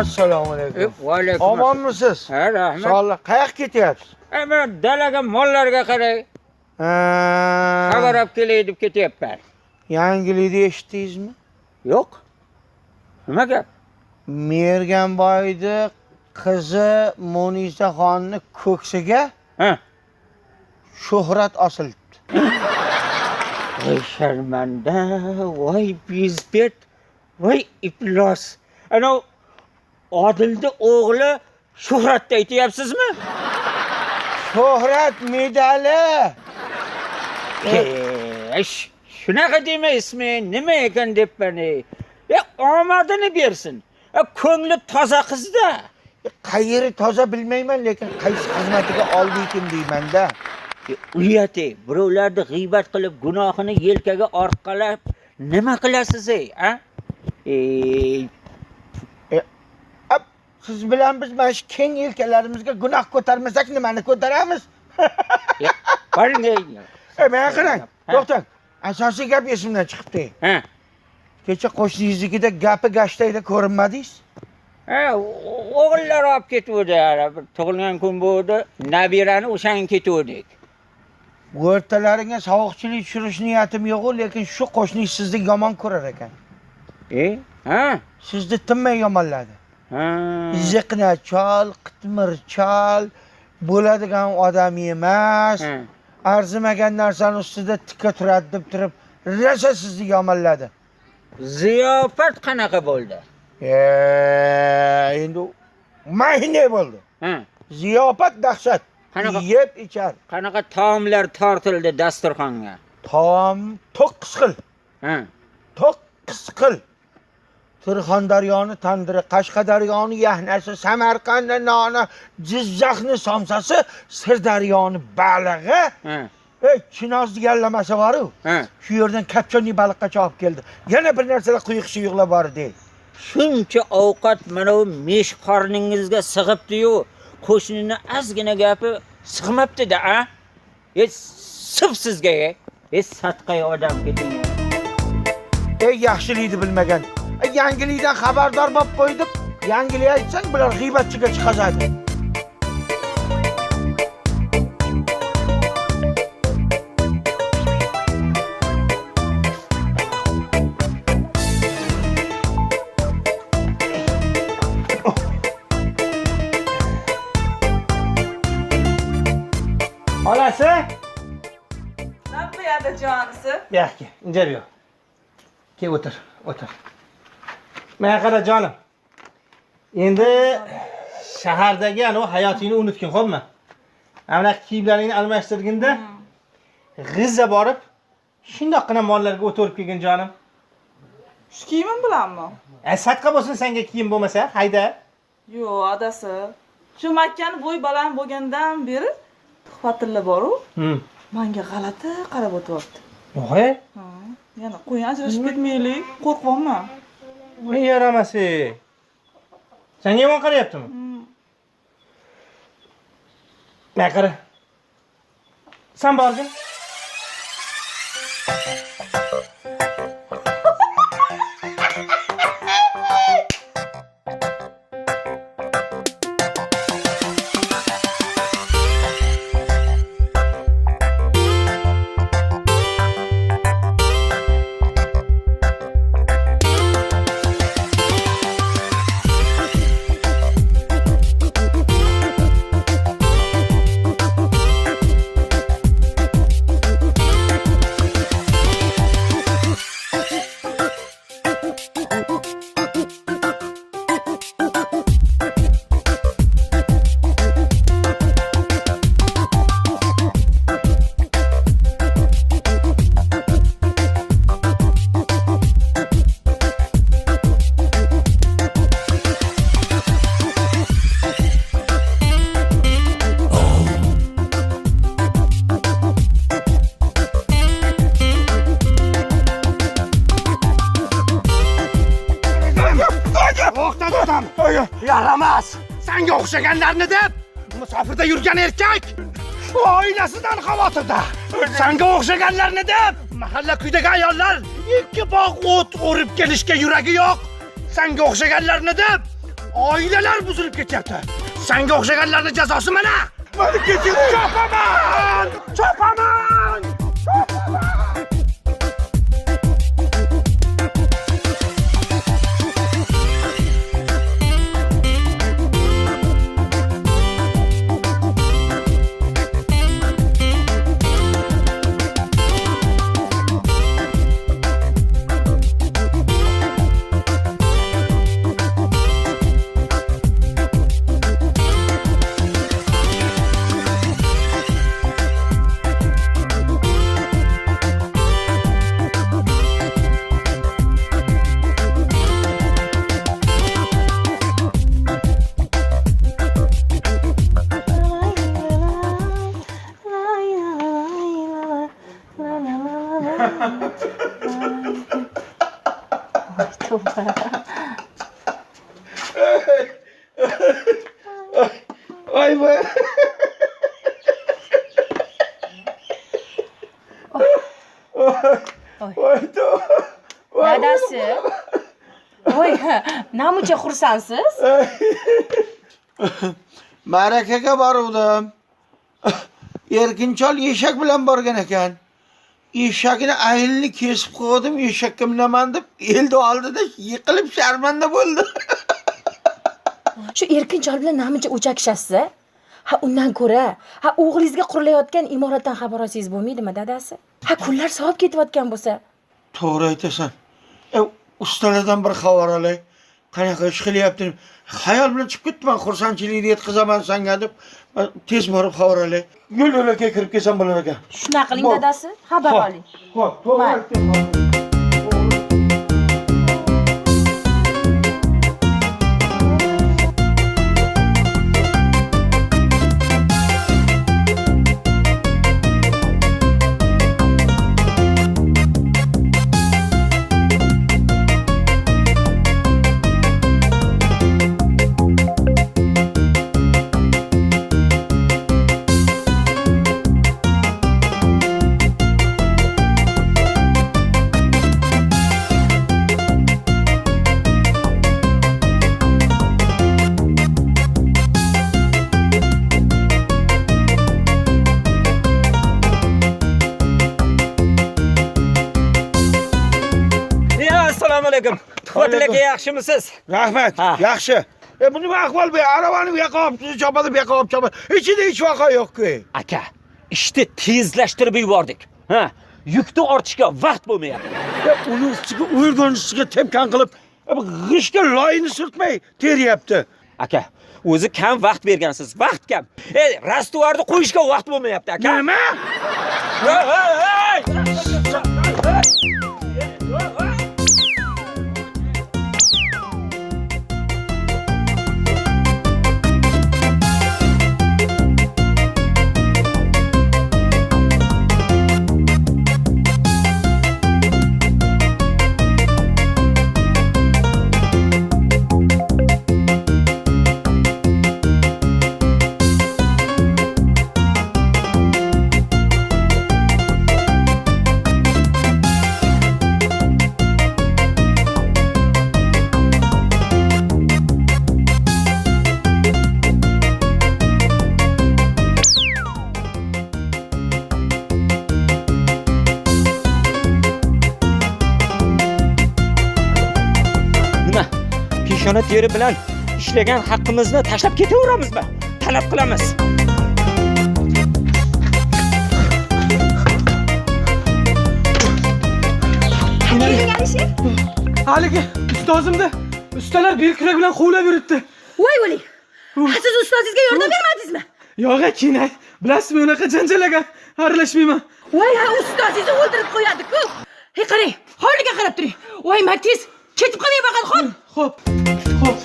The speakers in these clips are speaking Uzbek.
Assalomu alaykum. Va alaykum. Omonmisiz? Ha, rahmat. Sog'lik. Qayoqqa ketyapsiz? Men dalaga mollarga qaray. Xabar olib kelay deb ketyapman. Yangilikni eshitdingizmi? Yo'q. Nima gap? Merganboyni qizi Monisaxonni ko'ksiga shuhrat osilibdi. Voy sharmanda, voy bezbet, voy iflos. Ana Odilni o'g'li Shuhratni aytyapsizmi? Shuhrat medali. Shunaqa demaysizmi? Nima ekan debman. Omadini bersin. Ko'ngli toza qizda. Qayeri toza bilmayman, lekin qaysi xizmatiga oldi ekan deyman-da. Uyati, birovlarni g'iybat qilib, gunohini yelkaga orqalab, nima qilasiz, ha? Siz bilan biz mana shu keng yelkalarimizga gunoh ko'tarmasak nimani ko'taramiz? Qaring. Meni qarang. To'xtang. Asosiy gap esimdan chiqibdi. Kecha qo'shningiznikida gapi gashtayda ko'rinmadingiz? O'g'illar olib ketuvdi, bir tug'ilgan kun bo'ldi, nabirani o'shan ketuvdik. O'rtalaringga sovuqchilik tushirish niyatim yo'q, lekin shu qo'shning sizni yomon ko'rar ekan. Sizni tinmay yomonladi. Ziqnachol, qitmirchol, bo'ladigan odam emas. Arzimagan narsani ustida tikka turadi deb turib, rosa sizni yomonladi. Ziyofat qanaqa bo'ldi? Endi mayne bo'ldi. Ziyofat dahshat. Yeb ichar. Qanaqa taomlar tortildi dasturxonga? Taom 9 xil. 9 xil. Surxondaryoni tandiri, Qashqadaryoni yahnasi, Samarqand noni, Jizzaxni somsasi, Sirdaryoni balig'i. Chinoz deganlamasi bor-ku. Shu yerdan kapchonli baliqqacha olib keldi. Yana bir narsalar quyuq suyuqlar bor deydi. Shuncha ovqat mana bu mesh qorningizga sig'ibdi-yu, qo'shnini ozgina gapi sig'mabdi-da, a? Sif sizga, satqay odam keting. Yaxshilikni bilmagan. Yangilikdan xabardor bo'lib qo'ydim. Yangilik aytsang, bular g'iybatchiga chiqazadi. Olasi? Nima qiladi jonisi? Yo'q, injar yo'q. Kel o'tir. Meni qara jonim. Endi shahardagi ana hayotingni unutgin, xo'pmi? Ana kiyimlaringni almashtirganda g'izza borib, shundoqqina mollarga o'tirib kelgin jonim. Shu kiyimim bilanmi? Sadqa bo'lsin senga kiyim bo'lmasa, hayda. Yo'q, adasi. Shu Makkani bo'y baland bo'lgandan beri tuhfatilla bor-u. Menga g'alati qarab o'tyapti. Yo'q-e? Yana qo'ying, ajrashib ketmaylik, qo'rqyapman. Voy yaramasi. Senga yomon qarayaptimi? Mana qara. Sen borgin. ham yaramas. Senga o'xshaganlarni deb musofirda yurgan erkak oilasidan xavotirda. Senga o'xshaganlarni deb mahalla kuydagi ayollar 2 bog' o't o'rib kelishga yuragi yo'q. Senga o'xshaganlarni deb oilalar buzilib ketyapti. Senga o'xshaganlarning jazosi mana. Meni kechiring. Chopaman! Chopaman! Chopaman! Ay be. Dadasi. Voy, namuncha xursandsiz? Marakaga boruvdim. Erkinchol eshak bilan borgan ekan. Eshakni ayilni kesib qo'ydim, eshakka minaman deb elda oldida yiqilib sharmanda bo'ldi. Shu Erkinchol bilan namuncha o'chakishasiz? Ha, undan ko'ra, ha o'g'lingizga qurilayotgan imoratdan xabar olsangiz bo'lmaydimi, dadasi? Ha, kunlar sovib ketayotgan bo'lsa. To'g'ri aytasan. Ustalardan bir xabar olay. Qanaqa ish qilyapti? Xayol bilan chiqib ketdim, xursandchilikni yetkazaman senga deb tez borib xabar olay. Yo'l-yo'lakka kirib kelsam bo'lar ekan. Shuna qiling, dadasi, xabar oling. Xo'p, to'g'ri aytding. Tuhmat aka, yaxshimisiz? Rahmat, yaxshi. Bu nima ahvol bu? Aravani bu yoqqa olib chopadi, bu yoqqa olib chopadi. Ichida hech voqea yo'q-ku. Aka, ishni tezlashtirib yubordik. Ha, yukni ortishga vaqt bo'lmayapti. Uni ustiga o'rgan ustiga tepkan qilib, g'ishga loyini surtmay teryapti. Aka, o'zi kam vaqt bergansiz, vaqt kam. Rastuvarni qo'yishga vaqt bo'lmayapti, aka. Nima? Peshona teri bilan ishlagan haqqimizni tashlab ketaveramizmi? Talab qilamiz. Haligi ustozimni ustalar belkurak bilan quvlab yuribdi. Voy o'ling. Siz ustozingizga yordam bermadingizmi? Yo'q, kinay. Bilasizmi, unaqa janjalga aralashmayman. Voy, ha ustozingizni o'ldirib qo'yadi-ku. Hey, qarang, hovliga qarab turing. Voy, Matiz, ketib qolay faqat, xo'p. Xo'p. Xo'p.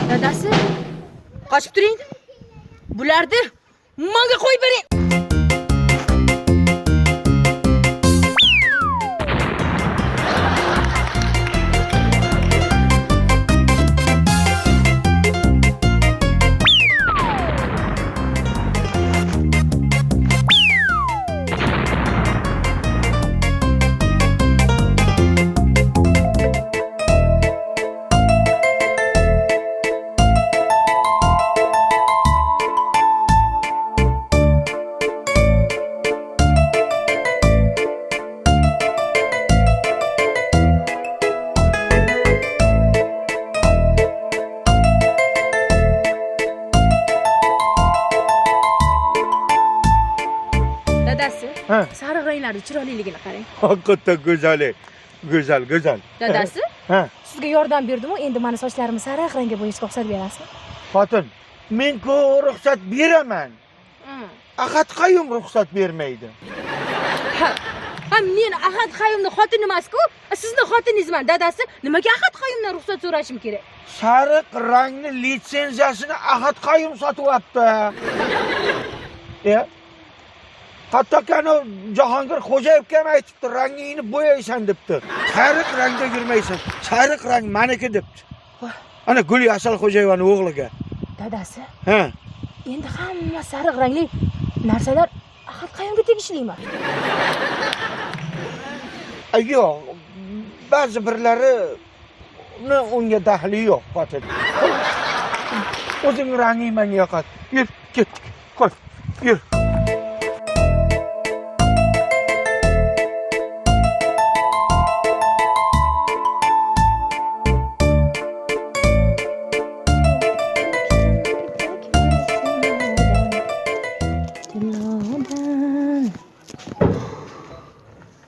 Dadasi, qochib turing. Bularni menga qo'yib bering. Dadasi, sariq ranglarning chiroyliligini qarang. Haqiqatdan go'zal. Go'zal. Dadasi, Ha, sizga yordam berdim-ku, endi meni sochlarimni sariq rangga bo'yashga ruxsat berasizmi? xotin, men-ku ruxsat beraman. Ahad Qayum ruxsat bermaydi. Ha, men Ahad Qayumning xotini emas-ku, sizning xotiningizman, dadasi. Nimaga Ahad Qayumdan ruxsat so'rashim kerak? Sariq rangni litsenziyasini Ahad Qayum sotib olibdi. Hattoki Jahongir Xo'jayevga ham aytibdi, rangingni bo'yaysan debdi. Sariq rangda yurmaysan. Sariq rang meniki debdi. Ana Guli Asal Xo'jayevaning o'g'liga. Dadasi, Ha. endi hamma sariq rangli narsalar Ahad Qayumga tegishlimi? Yo'q, ba'zi birlari unga daxli yo'q, xotin. O'zing ranging menga yoqadi. Yur, ketdik. Qo'y, yur.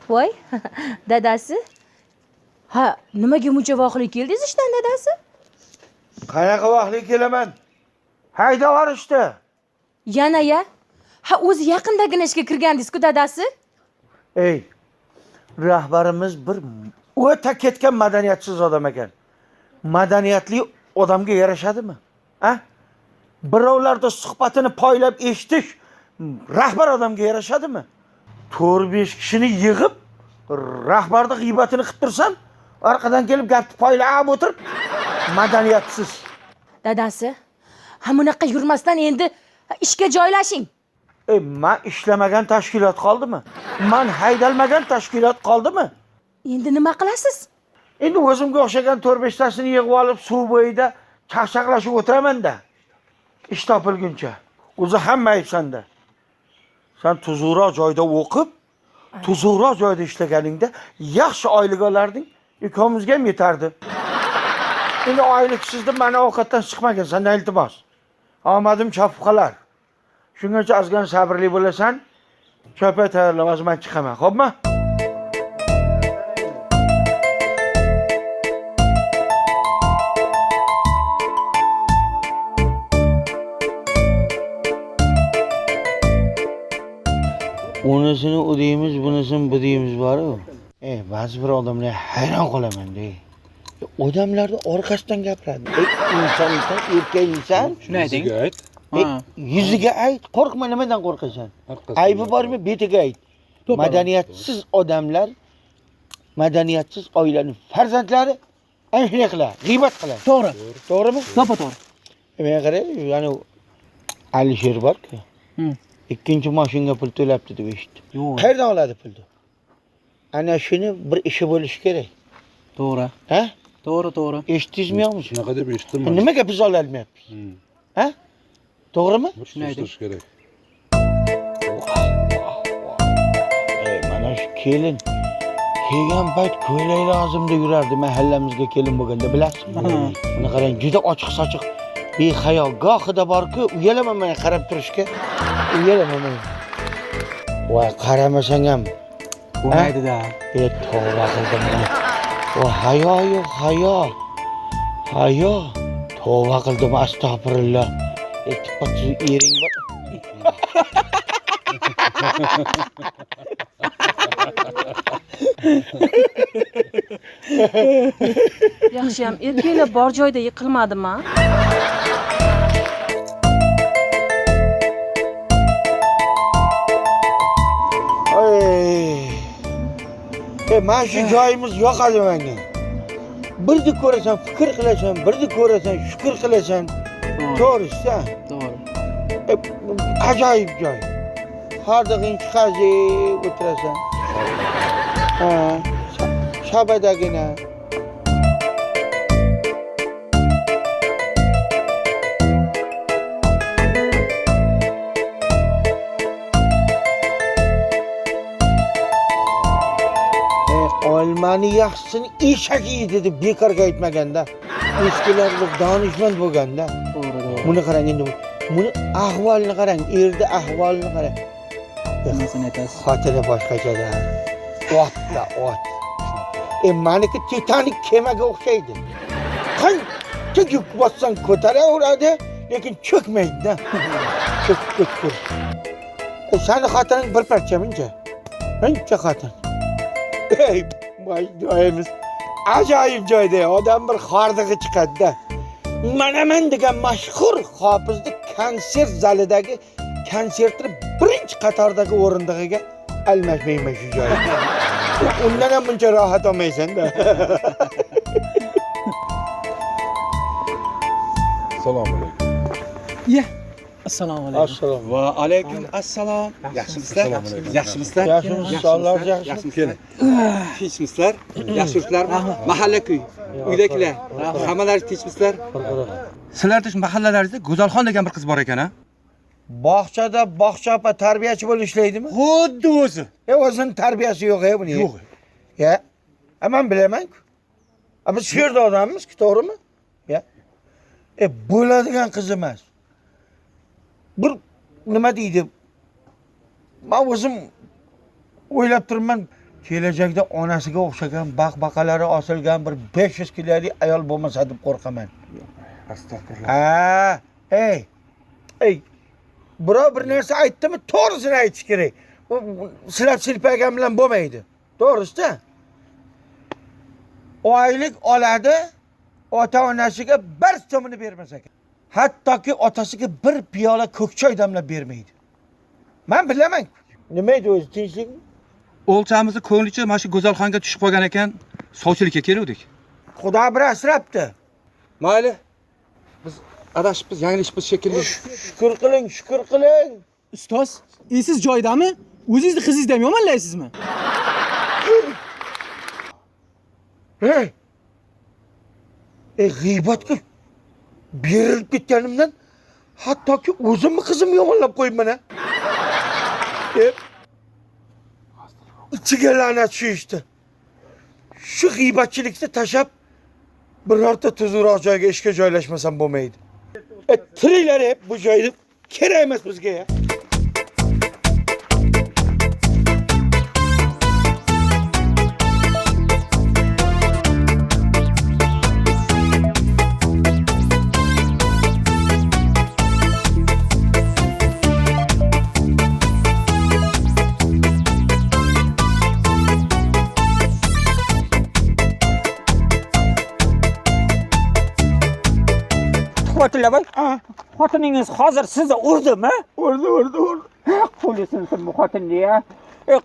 Voy, dadasi. Ha, nimaga buncha vaqtli keldingiz ishdan, dadasi? Qanaqa vaqtli kelaman? Haydab yuborishdi. Yana-ya? Ha, o'zi yaqindagina ishga kirgandingiz-ku, dadasi? Ey, rahbarimiz bir o'ta ketgan madaniyatsiz odam ekan. Madaniyatli odamga yarashadimi? Ha? Birovlarda suhbatini poylab eshitish rahbar odamga yarashadimi? 4-5 kishini yig'ib rahbarda g'iybatini qilib tursam, orqadan kelib gapni poylab o'tirib, madaniyatsiz. Dadasi, ha bunaqa yurmasdan endi ishga joylashing. Men ishlamagan tashkilot qoldimi? Men haydalmagan tashkilot qoldimi? Endi nima qilasiz? Endi o'zimga o'xshagan 4-5 tasini yig'ib olib, suv bo'yida chaqchaqlashib o'tiraman-da. Ish topilguncha. O'zi hamma aytsanda. Sen tuzukroq joyda o'qib, tuzukroq joyda ishlaganingda yaxshi oylik olarding, ikomizga ham yetardi. Endi oyliksizda meni ovqatdan chiqmagan, sendan iltimos. Omadim chopib qolar. Shungacha ozgina sabrli bo'lasan, cho'pa tayyorlamaz men chiqaman, xo'pmi? Unisini u deymiz, bunisini bu deymiz bor-ku. Ba'zi bir odamlar hayron qolaman-da. Odamlarning orqasidan gapiradi. Inson erkaksan, Shuni ayting. Yuziga ayt, qo'rqma, nimadan qo'rqasan? Aybi bormi, betiga ayt. Madaniyatsiz odamlar, madaniyatsiz oilaning farzandlari shunday qiladi, g'iybat qiladi. To'g'ri. To'g'rimi? To'g'ri. Men qarang, yana Alisher bor-ku. Ikkinchi mashinaga pul to'labdi deb eshitdim. Qayerdan oladi pulni? Ana shuni bir ishi bo'lishi kerak. To'g'ri. Ha? To'g'ri. Eshitdingizmi yo'qmi? Shunaqa deb eshitdim. Nimaga biz ola olmayapmiz? Ha? To'g'rimi? Shuni aytish kerak. Mana shu kelin kelgan payt ko'ylak lozimda yurardi mahallamizga kelin bo'lganda, bilasizmi? Buni qarang, juda ochiq-sochiq behayo gohida bor-ku, uyalaman men qarab turishga. Uyalaman men. Voy, qaramasang ham Bo'lmaydi-da. Tavba qildim men. O hayo yo'q, hayo. Hayo. Tavba qildim, astag'firulloh. Tipatli ering bor. Yaxshiyam erkaklar bor joyda yiqilmadimi? Mana shu joyimiz yoqadi menga. Birni ko'rasan, fikr qilasan, birni ko'rasan, shukr qilasan. To'g'risi. To'g'ri. Ajoyib joy. Hordig'ing chiqazib o'tirasan. Ha, shabadagina. Olmani yaxshisini eshak yeydi deb bekorga aytmaganda. Eskilarlik donishmand bo'lganda. To'g'ri. Buni qarang endi. Buni ahvolini qarang, erda ahvolini qarang. Nimasini aytasiz? Xotini boshqachada. Otda ot. Meniki Titanik kemaga o'xshaydi. Qancha yuk bossang ko'taraveradi, lekin cho'kmaydi-da. Cho'k. Seni xotining bir parcha-muncha. Buncha xotin. Ey, voy joyimiz ajoyib joyda. Odam bir xordig'i chiqadi-da. Manaman degan mashhur hofizning konsert zalidagi konsertni birinchi qatordagi o'rindig'iga almashmayman shu joyda. Undan ham buncha rohat olmaysan-da. Assalomu alaykum. Ya. Assalomu alaykum. Assalomu. Va alaykum assalom. Yaxshimisizlar? Yaxshimisizlar? Yaxshimisiz? Alloh yaxshi. Keling. Tinchmisizlar? Yaxshi yuribsizlarmi? Mahalla kuy. Uydagilar, hammalari tinchmisizlar? Sizlarning mahallalaringizda Go'zalxon degan bir qiz bor ekan-a? Bog'chada bog'cha opa tarbiyachi bo'lib ishlaydimi? Xuddi o'zi. O'zini tarbiyasi yo'q-a buni? Yo'q. Ya. Men bilaman-ku. Biz shu yerda odammiz-ku, to'g'rimi? Ya. Bo'ladigan qiz emas. Bir nima deydi? Men o'zim o'ylab turibman, kelajakda onasiga o'xshagan baqalari osilgan bir 500 kilolik ayol bo'lmasa deb qo'rqaman. Astagfirullah. Ey. Birov bir narsa aytdimi, to'g'risini aytish kerak. Silab silpagan bilan bo'lmaydi. To'g'risi-da? Oylik oladi, ota-onasiga bir so'mini bermas ekan. Hattoki otasiga bir piyola ko'k choy damlab bermaydi. Men bilaman. Nima edi o'zi, tinchlikmi? O'lchamizni ko'nglicha mana shu Go'zalxonga tushib qolgan ekan, sovchilikka keluvdik. Xudo bir asrabdi. Mayli. Biz adashibmiz, yanglishibmiz shekilli. Shukr qiling. Ustoz, siz joydami? O'zingizni qizingizni ham yomonlaysizmi? G'iybatga berilib ketganimdan hattoki o'zimni qizimni yomonlab qo'yibman-a. İçiga la'nat shu ishda. Shu g'iybatchilikni tashab birorta tuzukroq joyga ishga joylashmasam bo'lmaydi. Tiringlar hep bu joyda kerak emas bizga ya. Xotinlar, xotiningiz hozir sizni urdimi? Urdi. Qo'li sinsin bu xotinni ya.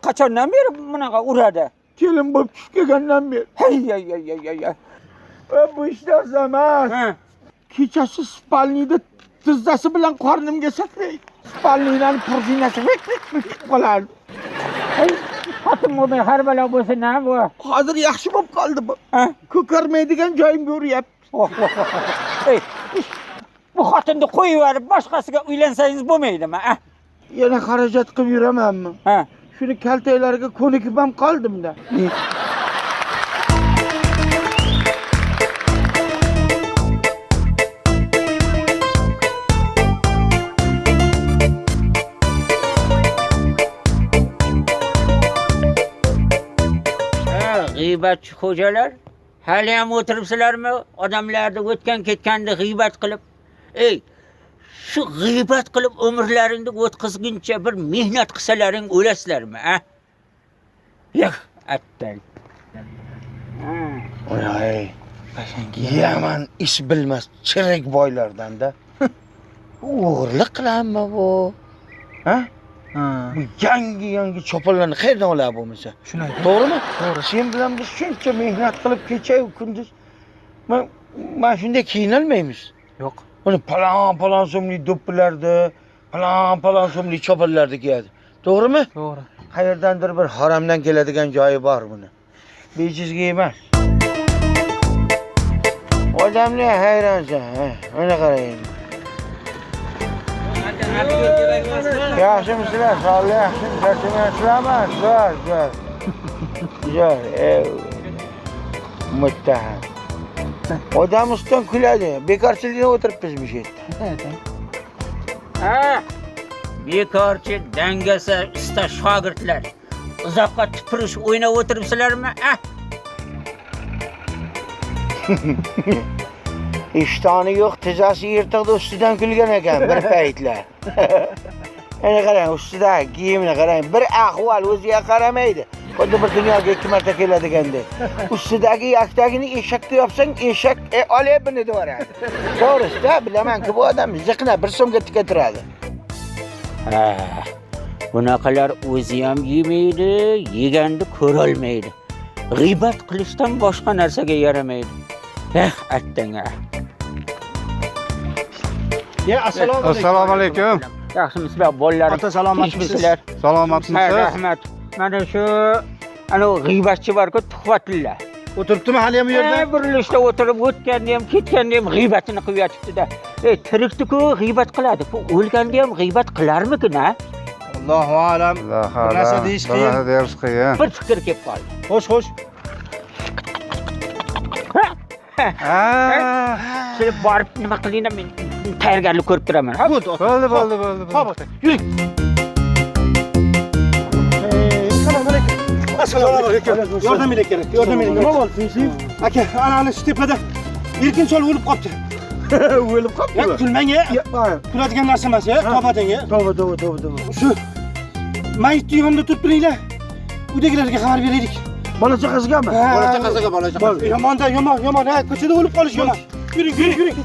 Qachondan beri bunaqa uradi? Kelin bo'lib tushib kelgandan beri. Hay. Bu ishlar emas. Kechasi spalniyda tizzasi bilan qornimga sakraydi. Spalniydan prujinasi vik qolardi. Xotin bo'lmay har balo bo'lsin-a bu. Hozir yaxshi bo'lib qoldi bu. Ko'karmaydigan joyimga uryapti. Ey, bu xotinni qo'yib yuborib boshqasiga uylansangiz bo'lmaydimi? Yana xarajat qilib yuramanmi? Shuni kaltaklariga ko'nikib ham qoldim-da. G'iybatchi xo'jalar, hali ham o'tiribsizlarmi? Odamlarni o'tgan ketganda g'iybat qilib. Ey, shu g'iybat qilib umrlaringni o'tkazguncha bir mehnat qilsalaring o'lasizlarmi, Yo'q, attal. Oy, yaman ish bilmas chirik boylardan-da. O'g'irlik qilammi bu? Bu yangi choponlarni qayerdan oladi bo'lmasa? Shuni ayting. To'g'rimi? To'g'ri. Sen bilan biz shuncha mehnat qilib kecha-yu kunduz men shunday kiyinolmaymiz. Yo'q. Uni palon so'mli do'ppilarda, palon so'mli choponlarda kiyadi. To'g'rimi? To'g'ri. Qayerdandir bir haramdan keladigan joyi bor buni. Bejizga emas. Odamlar hayronsan, mana qarang. Yaxshimisizlar? Sog'lik, yaxshi. Charchamayapsizlarmi? Zo'r. Zo'r. Muttaham. Odam ustidan kuladi. Bekorchilikdan o'tiribmiz bu yerda. Ha, bekorchi dangasa usta shogirdlar. Uzoqqa tupurish o'ynab o'tiribsizlarmi? İştahı yo'q, tizasi yirtiqda ustidan kulgan ekan bir paytlar. Ana qarang, ustidagi kiyimni qarang, bir ahvol o'ziga qaramaydi. Xuddi bir dunyoga ikki marta keladigandek. Ustidagi yaktagini eshakka yopsang, eshak olay buni deb yuboradi. To'g'risi-da, bilaman-ku bu odam ziqna 1 so'mga tika turadi. Ha, bunaqalar o'zi ham yemaydi, yeganda ko'rolmaydi. G'iybat qilishdan boshqa narsaga yaramaydi. Attanga. Assalomu alaykum. Yaxshimisizlar bolalarim? Ota salomatmisiz? Salomatmisiz? Rahmat. Mana shu ana g'iybatchi bor-ku, Tuhfatilla. O'tiribdimi hali ham u yerda? Burilishda o'tirib o'tganda ham, ketganda ham g'iybatini qilib yotibdi-da. Tirikdi-ku, g'iybat qiladi. Bu o'lganda ham g'iybat qilarmikin, ha? Allohu alam. Bir narsa deyish qiyin. Bir fikr kelib qoldi. Xo'sh. Sizlar borib nima qilinglar, men tayyorgarlik ko'rib turaman. Bo'ldi. Hop, ota. Yuring. Assalomu alaykum. Yordaming kerak. Nima bo'ldi? Aka, ana shu tepada Erkinchol o'lib qolibdi. O'lib qolibdi. Kulmang, kuladigan narsa emas, to'bating. Tavba. Shu mayitni yonida turib turinglar. Uydagilarga xabar beraylik. Bola chaqasigami? Bola chaqasiga. Yomonda, yomon. Ha, ko'chada o'lib qolish yomon. Yuring. Yuring.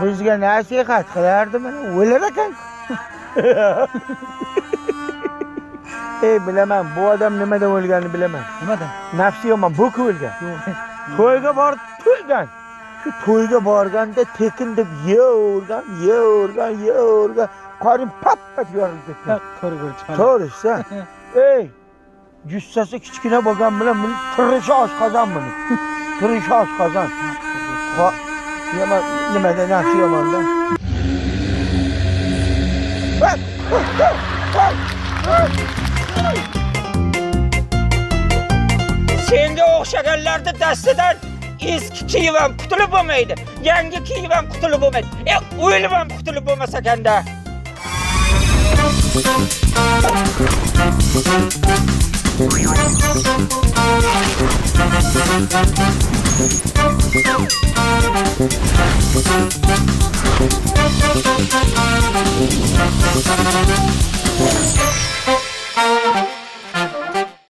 Bizga nasihat qilardimi? O'lar ekan. Bilaman, bu odam nimadan o'lganini bilaman. Nimadan? Nafsi yomon, bo'ki o'lgan. To'yga borib to'ygan. Shu to'yga borganda tekin deb yeyorgan. Qorin pat yorilib ketgan. To'g'risi. Jussasi kichkina bo'lgan bilan buni tirishi oshqozon buni. Tirishi oshqozon. Nimada nafsi yomonda? Senga o'xshaganlarning dastidan eski kiyim ham qutulib bo'lmaydi. Yangi kiyim ham qutulib bo'lmaydi. O'lim ham qutulib bo'lmas ekanda.